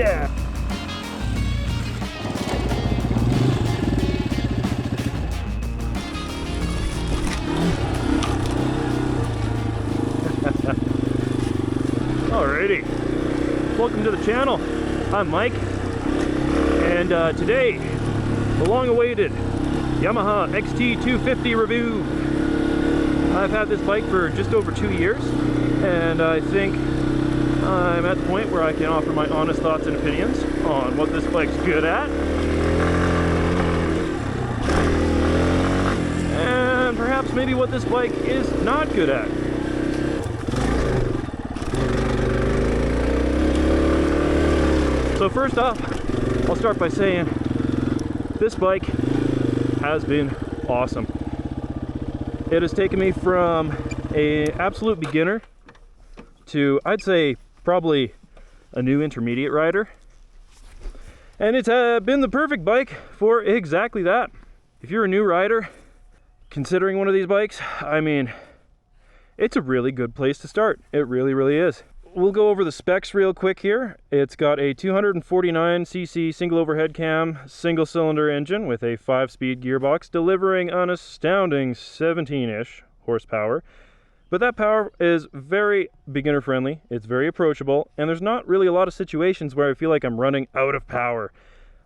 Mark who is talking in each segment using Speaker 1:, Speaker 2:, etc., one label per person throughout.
Speaker 1: yeah! Alrighty, welcome to the channel. I'm Mike, and today, the long-awaited Yamaha XT250 review. I've had this bike for just over 2 years, and I think I'm at the point where I can offer my honest thoughts and opinions on what this bike's good at, and perhaps maybe what this bike is not good at. So first off, I'll start by saying this bike has been awesome. It has taken me from an absolute beginner to, I'd say, probably a new intermediate rider. And it's been the perfect bike for exactly that. If you're a new rider considering one of these bikes, I mean, it's a really good place to start. It really, really is. We'll go over the specs real quick here. It's got a 249cc single overhead cam, single cylinder engine with a 5-speed gearbox, delivering an astounding 17-ish horsepower. But that power is very beginner friendly, it's very approachable, and there's not really a lot of situations where I feel like I'm running out of power,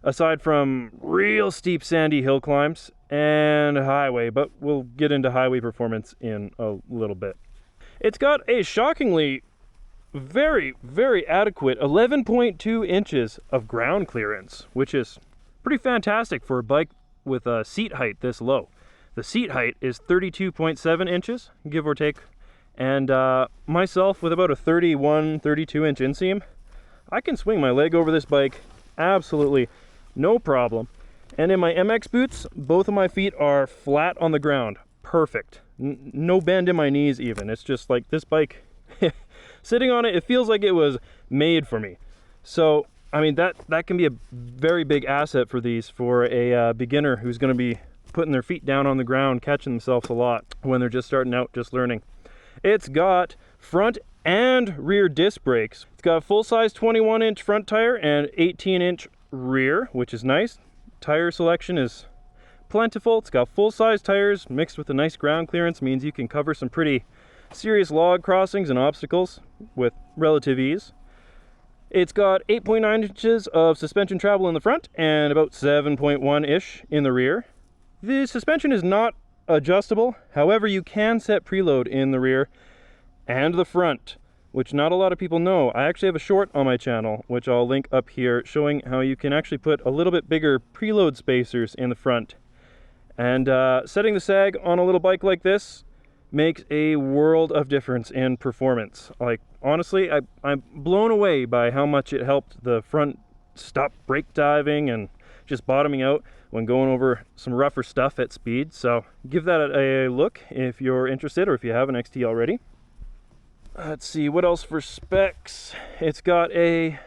Speaker 1: aside from real steep sandy hill climbs and highway, but we'll get into highway performance in a little bit. It's got a shockingly very, very adequate 11.2 inches of ground clearance, which is pretty fantastic for a bike with a seat height this low. The seat height is 32.7 inches, give or take, and myself with about a 32 inch inseam, I can swing my leg over this bike absolutely no problem. And in my MX boots, both of my feet are flat on the ground, perfect. No bend in my knees even. It's just like this bike sitting on it, it feels like it was made for me. So, I mean, that can be a very big asset for these, for a beginner who's going to be putting their feet down on the ground, catching themselves a lot when they're just starting out, just learning. It's got front and rear disc brakes. It's got a full-size 21-inch front tire and 18-inch rear, which is nice. Tire selection is plentiful. It's got full-size tires mixed with a nice ground clearance, means you can cover some pretty serious log crossings and obstacles with relative ease. It's got 8.9 inches of suspension travel in the front and about 7.1-ish in the rear. The suspension is not adjustable, however you can set preload in the rear and the front, which not a lot of people know. I actually have a short on my channel, which I'll link up here, showing how you can actually put a little bit bigger preload spacers in the front. And setting the sag on a little bike like this makes a world of difference in performance. Like, honestly, I'm blown away by how much it helped the front stop brake diving and just bottoming out when going over some rougher stuff at speed. So give that a look if you're interested, or if you have an XT already. Let's see, what else for specs? It's got a,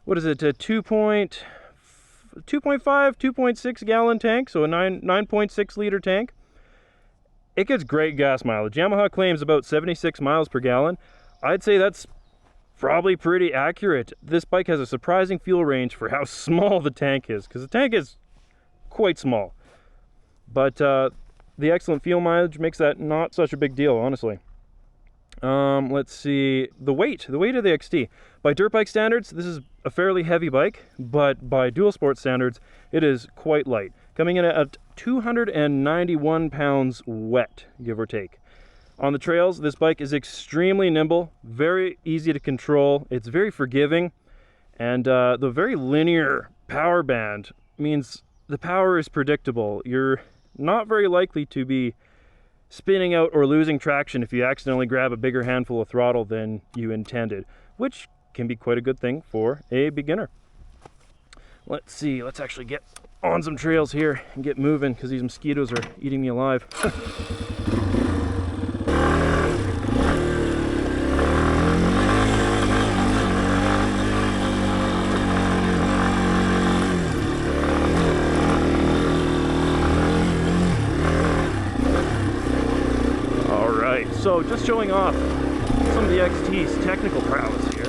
Speaker 1: what is it, a 2.5, 2.6 gallon tank, so a 9.6 liter tank. It gets great gas mileage. Yamaha claims about 76 miles per gallon. I'd say that's probably pretty accurate. This bike has a surprising fuel range for how small the tank is, because the tank is quite small. But the excellent fuel mileage makes that not such a big deal, honestly. Let's see, the weight of the XT. By dirt bike standards, this is a fairly heavy bike, but by dual sport standards, it is quite light, coming in at 291 pounds wet, give or take. On the trails, this bike is extremely nimble, very easy to control, it's very forgiving, and the very linear power band means the power is predictable. You're not very likely to be spinning out or losing traction if you accidentally grab a bigger handful of throttle than you intended, which can be quite a good thing for a beginner. Let's see, let's actually get on some trails here and get moving, because these mosquitoes are eating me alive. So just showing off some of the XT's technical prowess here.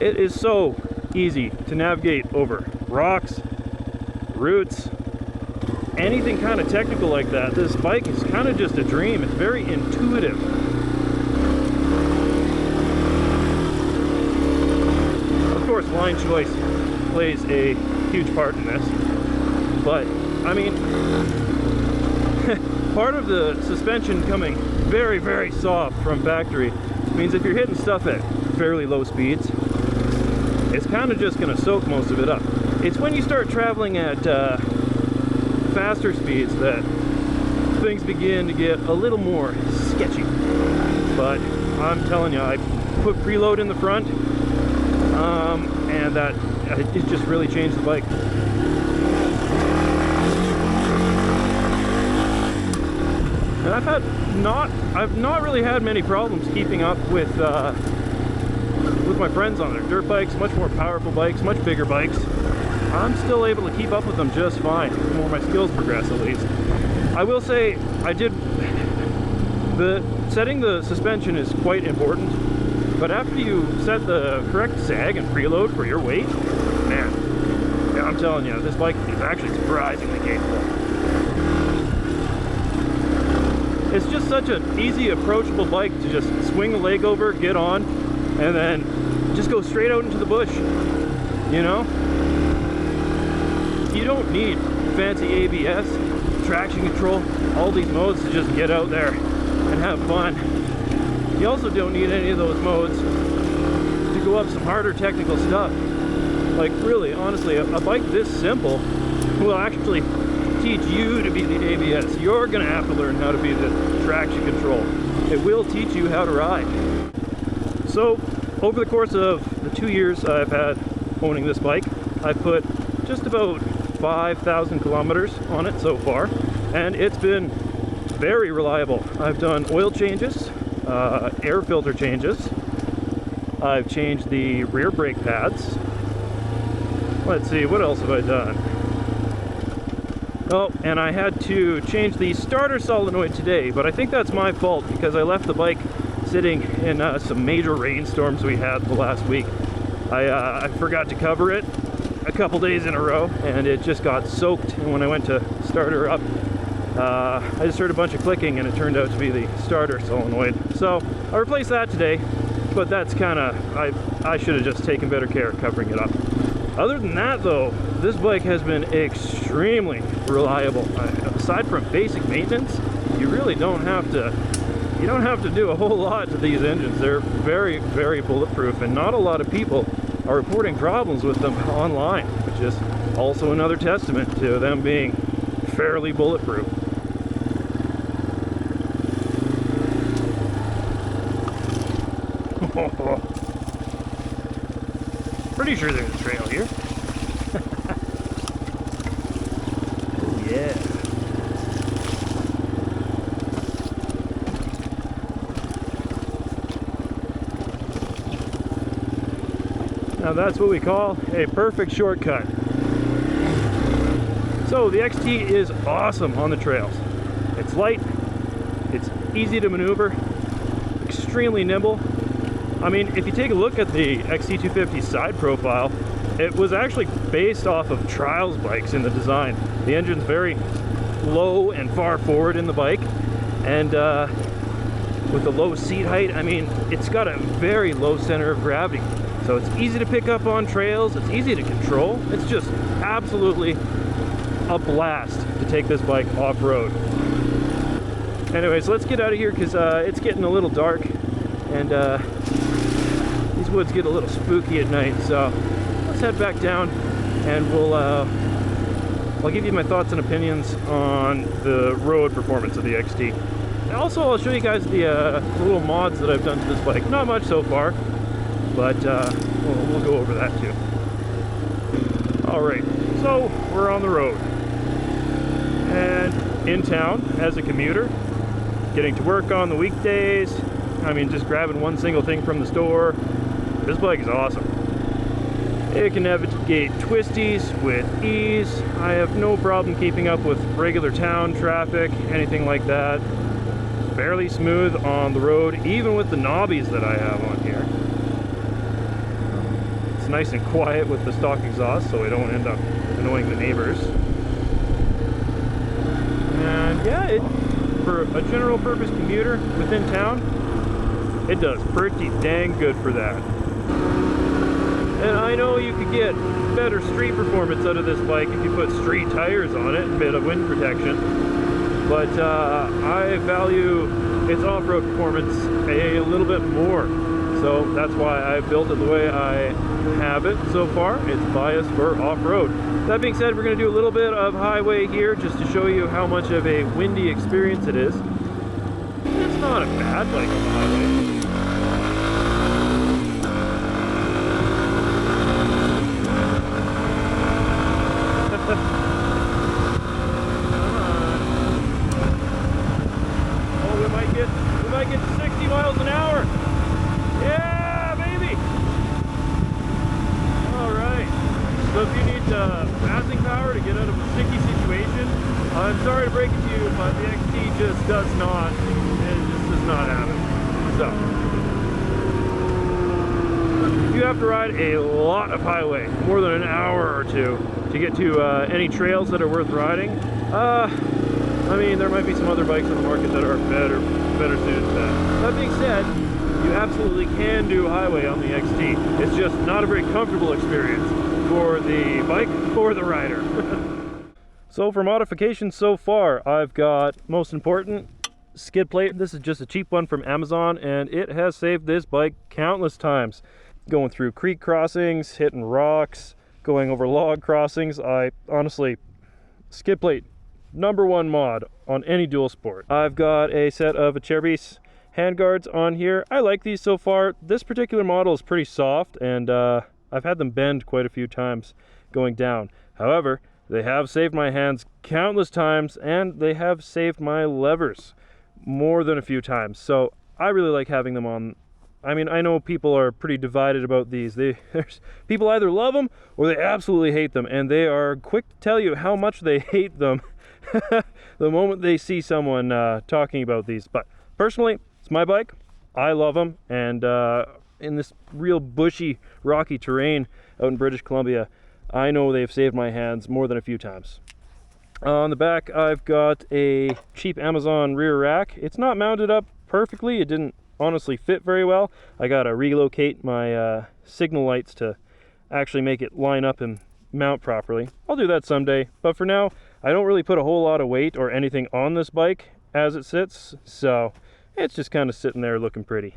Speaker 1: It is so easy to navigate over rocks, roots, anything kind of technical like that. This bike is kind of just a dream. It's very intuitive. Of course, line choice plays a huge part in this, but I mean, part of the suspension coming very, very soft from factory means if you're hitting stuff at fairly low speeds, it's kind of just going to soak most of it up. It's when you start traveling at faster speeds that things begin to get a little more sketchy. But I'm telling you, I put preload in the front, and that it just really changed the bike. And I've not really had many problems keeping up with my friends on their dirt bikes, much more powerful bikes, much bigger bikes. I'm still able to keep up with them just fine, the more my skills progress at least. I will say, setting the suspension is quite important, but after you set the correct sag and preload for your weight, man, yeah, I'm telling you, this bike is actually surprisingly capable. It's just such an easy, approachable bike to just swing the leg over, get on, and then just go straight out into the bush, you know? You don't need fancy ABS, traction control, all these modes to just get out there and have fun. You also don't need any of those modes to go up some harder technical stuff. Like really, honestly, a bike this simple will actually teach you to be the ABS. You're gonna have to learn how to be the traction control. It will teach you how to ride. So over the course of the 2 years I've had owning this bike, I've put just about 5,000 kilometers on it so far, and it's been very reliable. I've done oil changes, air filter changes, I've changed the rear brake pads. Let's see, what else have I done? Oh, and I had to change the starter solenoid today, but I think that's my fault because I left the bike sitting in some major rainstorms we had the last week. I forgot to cover it a couple days in a row, and it just got soaked, and when I went to start her up, I just heard a bunch of clicking, and it turned out to be the starter solenoid. So I replaced that today, but that's kind of, I should have just taken better care of covering it up. Other than that though, this bike has been extremely reliable. Aside from basic maintenance, you really don't have to do a whole lot to these engines. They're very, very bulletproof, and not a lot of people are reporting problems with them online, which is also another testament to them being fairly bulletproof. Pretty sure there's a trail here. Oh yeah. Now that's what we call a perfect shortcut. So the XT is awesome on the trails. It's light, it's easy to maneuver, extremely nimble. I mean, if you take a look at the XT250 side profile, it was actually based off of trials bikes in the design. The engine's very low and far forward in the bike, and with the low seat height, I mean, it's got a very low center of gravity. So it's easy to pick up on trails, it's easy to control. It's just absolutely a blast to take this bike off-road. Anyways, let's get out of here because it's getting a little dark, and these woods get a little spooky at night. So let's head back down, and I'll give you my thoughts and opinions on the road performance of the XT. And also, I'll show you guys the little mods that I've done to this bike. Not much so far, but we'll go over that too. Alright, so we're on the road and in town as a commuter, getting to work on the weekdays. I mean, just grabbing one single thing from the store. This bike is awesome. It can navigate twisties with ease. I have no problem keeping up with regular town traffic, anything like that. Fairly smooth on the road, even with the knobbies that I have on here. It's nice and quiet with the stock exhaust, so I don't end up annoying the neighbors. And yeah, for a general purpose commuter within town, it does pretty dang good for that. And I know you could get better street performance out of this bike if you put street tires on it, a bit of wind protection. But I value its off-road performance a little bit more. So that's why I built it the way I have it so far. It's biased for off-road. That being said, we're going to do a little bit of highway here just to show you how much of a windy experience it is. It's not a bad bike on the highway. We might get 60 miles an hour. Yeah, baby. All right. So if you need passing power to get out of a sticky situation, I'm sorry to break it to you, but the XT just does not. It just does not have it. So you have to ride a lot of highway, more than an hour or two, to get to any trails that are worth riding. I mean, there might be some other bikes on the market that are better suited to that. That being said, you absolutely can do highway on the XT. It's just not a very comfortable experience for the bike or the rider. So for modifications so far, I've got, most important, skid plate. This is just a cheap one from Amazon, and it has saved this bike countless times. Going through creek crossings, hitting rocks, going over log crossings. I honestly, skid plate, #1 mod on any dual sport. I've got a set of Dirtwiz handguards on here. I like these so far. This particular model is pretty soft, and I've had them bend quite a few times going down. However, they have saved my hands countless times, and they have saved my levers more than a few times. So I really like having them on. I mean, I know people are pretty divided about these. There's people either love them or they absolutely hate them, and they are quick to tell you how much they hate them the moment they see someone talking about these. But personally, it's my bike. I love them, and in this real bushy, rocky terrain out in British Columbia, I know they've saved my hands more than a few times. On the back, I've got a cheap Amazon rear rack. It's not mounted up perfectly. It didn't honestly fit very well. I gotta relocate my signal lights to actually make it line up and mount properly. I'll do that someday, but for now, I don't really put a whole lot of weight or anything on this bike as it sits, so it's just kind of sitting there looking pretty.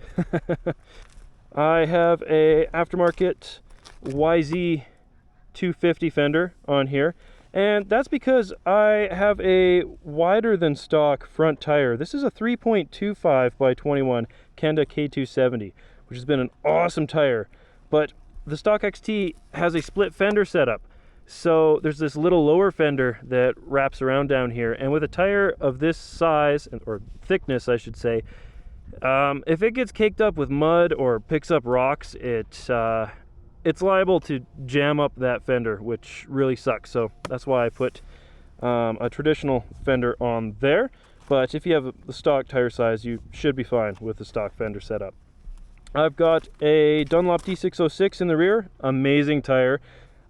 Speaker 1: I have a Aftermarket XT250 fender on here, and that's because I have a wider than stock front tire. This is a 3.25 by 21 Kenda K270, which has been an awesome tire, but the stock XT has a split fender setup. So there's this little lower fender that wraps around down here, and with a tire of this size, or thickness I should say, if it gets caked up with mud or picks up rocks, it's liable to jam up that fender, which really sucks. So that's why I put a traditional fender on there. But if you have the stock tire size, you should be fine with the stock fender setup. I've got a Dunlop D606 in the rear. Amazing tire.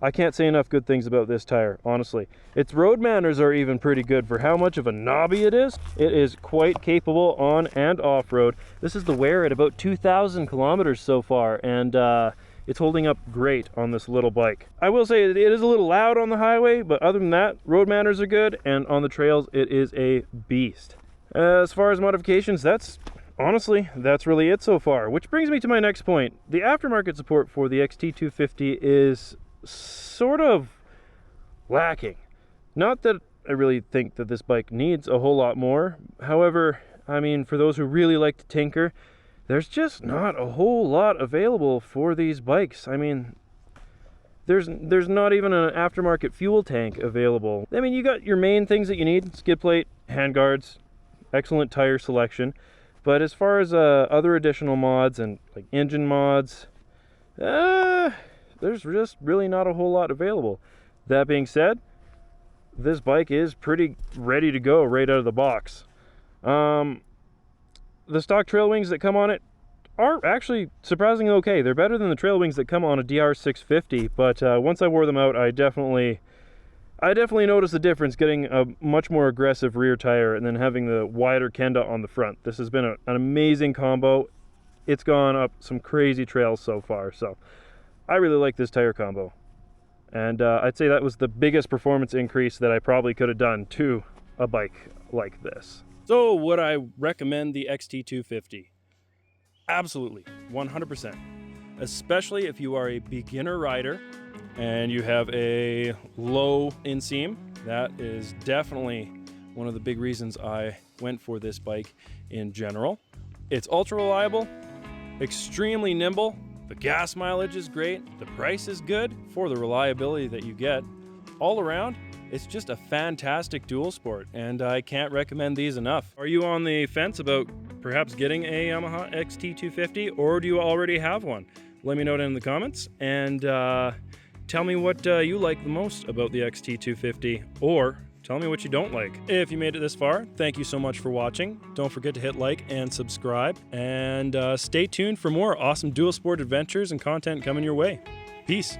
Speaker 1: I can't say enough good things about this tire, honestly. Its road manners are even pretty good for how much of a knobby it is. It is quite capable on and off-road. This is the wear at about 2,000 kilometers so far, and it's holding up great on this little bike. I will say it is a little loud on the highway, but other than that, road manners are good, and on the trails, it is a beast. As far as modifications, honestly, that's really it so far, which brings me to my next point. The aftermarket support for the XT250 is sort of lacking. Not that I really think that this bike needs a whole lot more. However, I mean, for those who really like to tinker, there's just not a whole lot available for these bikes. I mean, there's not even an aftermarket fuel tank available. I mean, you got your main things that you need: skid plate, handguards, excellent tire selection. But as far as other additional mods and like engine mods, there's just really not a whole lot available. That being said, this bike is pretty ready to go right out of the box. The stock trail wings that come on it are actually surprisingly okay. They're better than the trail wings that come on a DR650, but once I wore them out, I definitely noticed the difference getting a much more aggressive rear tire and then having the wider Kenda on the front. This has been an amazing combo. It's gone up some crazy trails so far, so I really like this tire combo. And I'd say that was the biggest performance increase that I probably could have done to a bike like this. So would I recommend the XT250? Absolutely, 100%. Especially if you are a beginner rider and you have a low inseam. That is definitely one of the big reasons I went for this bike in general. It's ultra reliable, extremely nimble, the gas mileage is great, the price is good for the reliability that you get. All around, it's just a fantastic dual sport, and I can't recommend these enough. Are you on the fence about perhaps getting a Yamaha XT250, or do you already have one? Let me know down in the comments, and tell me what you like the most about the XT250, or tell me what you don't like. If you made it this far, thank you so much for watching. Don't forget to hit like and subscribe, and stay tuned for more awesome dual sport adventures and content coming your way. Peace.